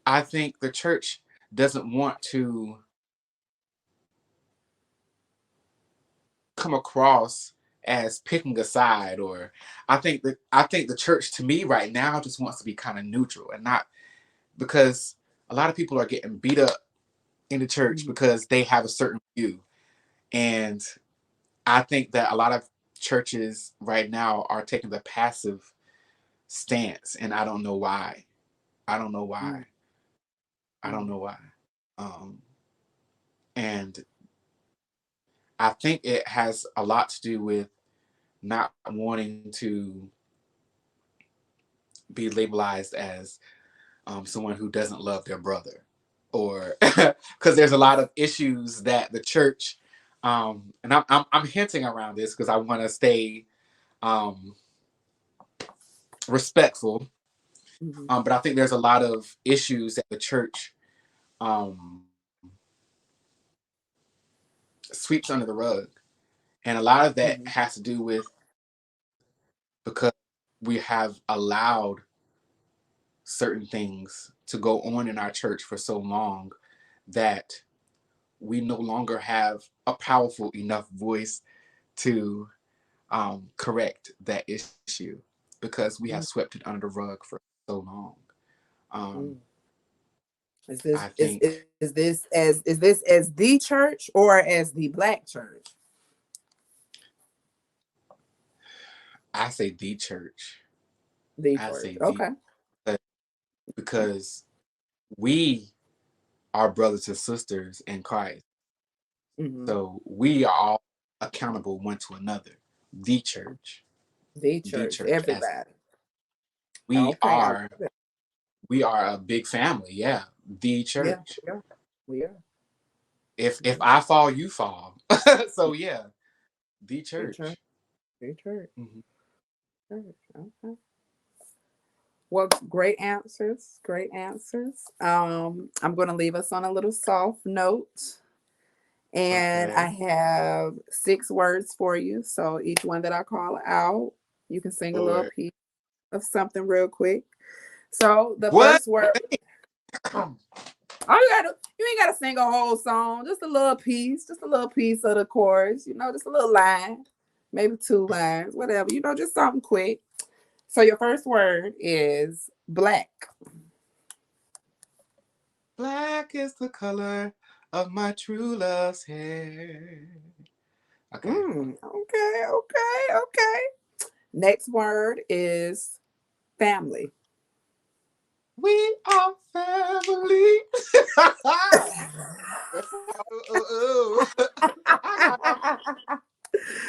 Speaker 1: I think the church doesn't want to come across as picking a side, or I think the church to me right now just wants to be kind of neutral and not, because a lot of people are getting beat up in the church
Speaker 2: Mm-hmm.
Speaker 1: because they have a certain view, and I think that a lot of churches right now are taking the passive stance, and I don't know why. I don't know why. I don't
Speaker 2: Mm-hmm.
Speaker 1: know why. Um, and I think it has a lot to do with not wanting to be labelized as someone who doesn't love their brother, or because there's a lot of issues that the church, and I'm hinting around this because I want to stay um, respectful,
Speaker 2: Mm-hmm.
Speaker 1: but I think there's a lot of issues that the church um, sweeps under the rug. And a lot of that
Speaker 2: Mhm.
Speaker 1: has to do with because we have allowed certain things to go on in our church for so long that we no longer have a powerful enough voice to correct that issue because we have
Speaker 2: Mm,
Speaker 1: swept it under the rug for so long. Um,
Speaker 2: mm. Is
Speaker 1: I
Speaker 2: this
Speaker 1: think
Speaker 2: is this as the church or as the black church?
Speaker 1: I say the church.
Speaker 2: The
Speaker 1: I
Speaker 2: church.
Speaker 1: say the
Speaker 2: Okay.
Speaker 1: because we are brothers and sisters in Christ.
Speaker 2: Hmm.
Speaker 1: So we are all accountable one to another. The church.
Speaker 2: The
Speaker 1: The
Speaker 2: church.
Speaker 1: church. As
Speaker 2: Everybody.
Speaker 1: we
Speaker 2: Okay. I love
Speaker 1: are
Speaker 2: it.
Speaker 1: we are a big family, yeah. The
Speaker 2: Yeah.
Speaker 1: church.
Speaker 2: We are. We are.
Speaker 1: If
Speaker 2: Yeah.
Speaker 1: I fall, you fall. So yeah, the
Speaker 2: The church.
Speaker 1: church.
Speaker 2: The church.
Speaker 1: Mhm.
Speaker 2: Church. Okay. Well, great answers. Great answers. I'm going to leave us on a little soft note. And I
Speaker 1: Okay.
Speaker 2: have 6 words for you. So each one that I call out, you can sing a little
Speaker 1: Lord.
Speaker 2: piece of something real quick. So the
Speaker 1: What?
Speaker 2: first word, all you ain't gotta sing a whole song, just a little piece, just a little piece of the chorus, just a little line, maybe 2 lines, whatever, just something quick. So your first word is black.
Speaker 1: Black is the color of my true love's hair. Okay.
Speaker 2: Okay, okay, okay. Next word is family.
Speaker 1: We are family. That's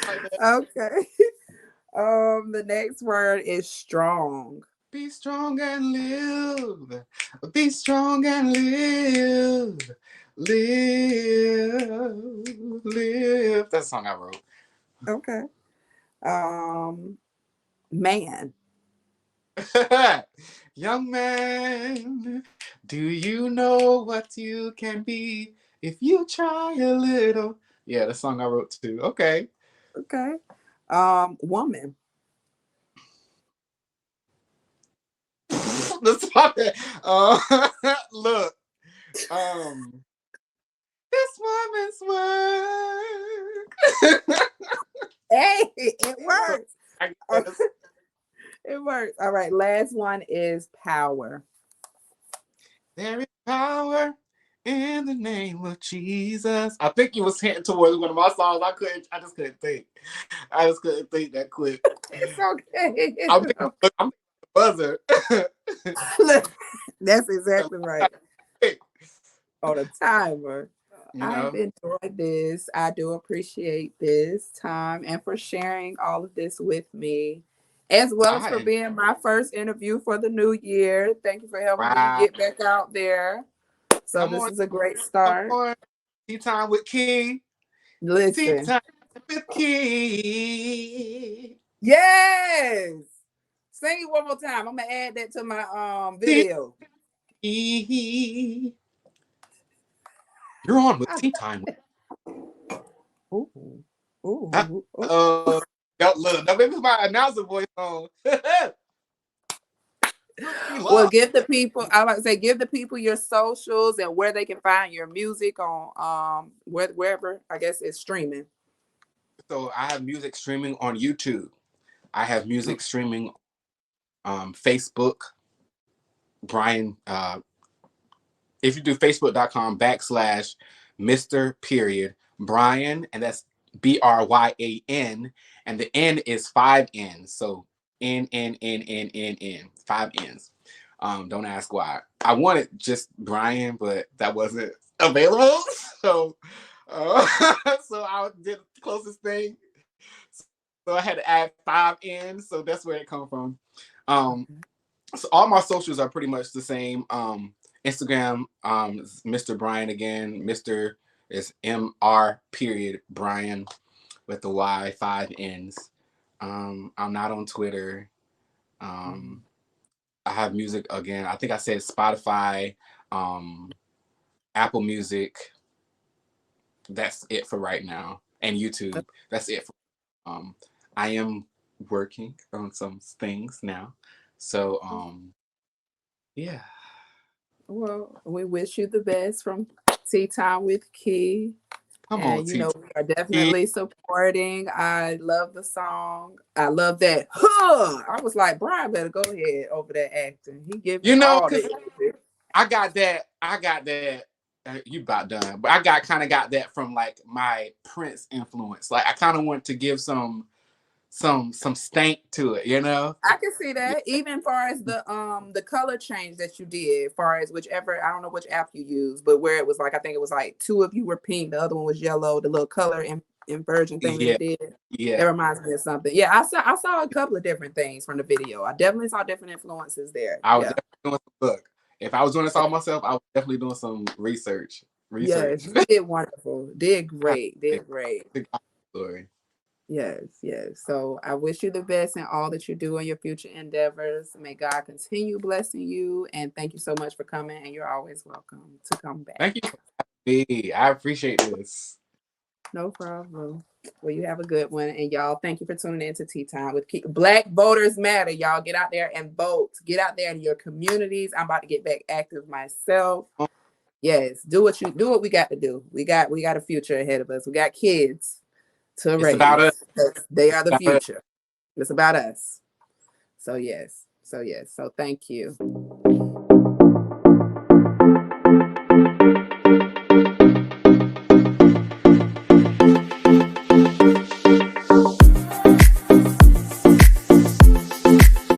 Speaker 1: I got like that.
Speaker 2: Okay. The next word is strong.
Speaker 1: Be strong and live. Be strong and live. Live. Live. That's a song I wrote.
Speaker 2: Okay. Um, man.
Speaker 1: Young man, do you know what you can be if you try a little? Yeah, the song I wrote too. Okay.
Speaker 2: Okay. Woman.
Speaker 1: The song. Look. Um. This woman's work.
Speaker 2: Hey, it
Speaker 1: So,
Speaker 2: works.
Speaker 1: I guess
Speaker 2: It works. All right. Last one is power.
Speaker 1: there is power in the name of Jesus. I think you was heading towards one of my songs. I just couldn't think. I just couldn't think that quick.
Speaker 2: It's okay.
Speaker 1: I'm thinking, I'm thinking the buzzer.
Speaker 2: Look, that's exactly right. On a timer.
Speaker 1: You
Speaker 2: I've
Speaker 1: know,
Speaker 2: enjoyed this. I do appreciate this time and for sharing all of this with me, as well as for
Speaker 1: I
Speaker 2: being my first interview for the new year. Thank you for helping me
Speaker 1: wow.
Speaker 2: get back out there. So
Speaker 1: Come
Speaker 2: this
Speaker 1: on,
Speaker 2: is a great
Speaker 1: come
Speaker 2: start.
Speaker 1: on. Tea time with Key. Tea
Speaker 2: Listen,
Speaker 1: time with Key.
Speaker 2: yes, sing it one more time. I'm gonna add that to my
Speaker 1: Tea.
Speaker 2: video.
Speaker 1: You're on with Tea Time.
Speaker 2: Ooh,
Speaker 1: Uh,
Speaker 2: ooh, ooh.
Speaker 1: don't look. That maybe my announcer voice on. We
Speaker 2: Well,
Speaker 1: love.
Speaker 2: give the people. I like to say, give the people your socials and where they can find your music on wherever I guess it's streaming.
Speaker 1: So I have music streaming on YouTube. I have
Speaker 2: Oh,
Speaker 1: music streaming Facebook. Brian, if you do facebook.com/ Mr. Period Brian, and that's Bryan, and the N is 5 N's. So N, 5 N's. Don't ask why. I wanted just Brian, but that wasn't available. So so I did the closest thing. So I had to add 5 N's. So that's where it come from. Um,
Speaker 2: okay.
Speaker 1: so all my socials are pretty much the same. Instagram, Mr. Brian again. Mr. is Mr. Period Brian with the Y, 5 N's. I'm not on Twitter.
Speaker 2: Mhm.
Speaker 1: Um, I have music again. I think I said Spotify, Apple Music, that's it for right now. And YouTube, that's it. I am working on some things now. So yeah.
Speaker 2: Well, we wish you the best from Tea Time with Key.
Speaker 1: Come on,
Speaker 2: And you know,
Speaker 1: TT.
Speaker 2: we are definitely supporting. I love the song. I love that. Huh! I was like, Brian better go ahead over there acting. He giving
Speaker 1: You know,
Speaker 2: all
Speaker 1: cause
Speaker 2: the
Speaker 1: I got that. You about done, but I got that from like my Prince influence. Like I kind of want to give some stank to it, you know?
Speaker 2: I can see
Speaker 1: Yeah.
Speaker 2: that. Even far as the color change that you did, far as whichever, I don't know which app you use, but where it was like, I think it was like two of you were pink, the other one was yellow, the little color inversion thing that
Speaker 1: Yeah,
Speaker 2: it did. That
Speaker 1: yeah.
Speaker 2: reminds me of something. Yeah, I saw a couple of different things from the video. I definitely saw different influences there.
Speaker 1: I was
Speaker 2: Yeah.
Speaker 1: definitely doing some look. If I was doing this all myself, I was definitely doing some research.
Speaker 2: Yes,
Speaker 1: Research.
Speaker 2: you did wonderful. Did great. Did great.
Speaker 1: The story.
Speaker 2: Yes, yes. So I wish you the best in all that you do in your future endeavors. May God continue blessing you. And thank you so much for coming. And you're always welcome to come back.
Speaker 1: Thank you for having me. I appreciate this.
Speaker 2: No problem. Well, you have a good one. And y'all, thank you for tuning in to Tea Time with Black Voters Matter. Y'all get out there and vote. Get out there in your communities. I'm about to get back active myself. Yes, do what we got to do. We got a future ahead of us. We got kids to
Speaker 1: It's about us.
Speaker 2: raise. They are the
Speaker 1: About us.
Speaker 2: future. It's about us. So yes. So thank you.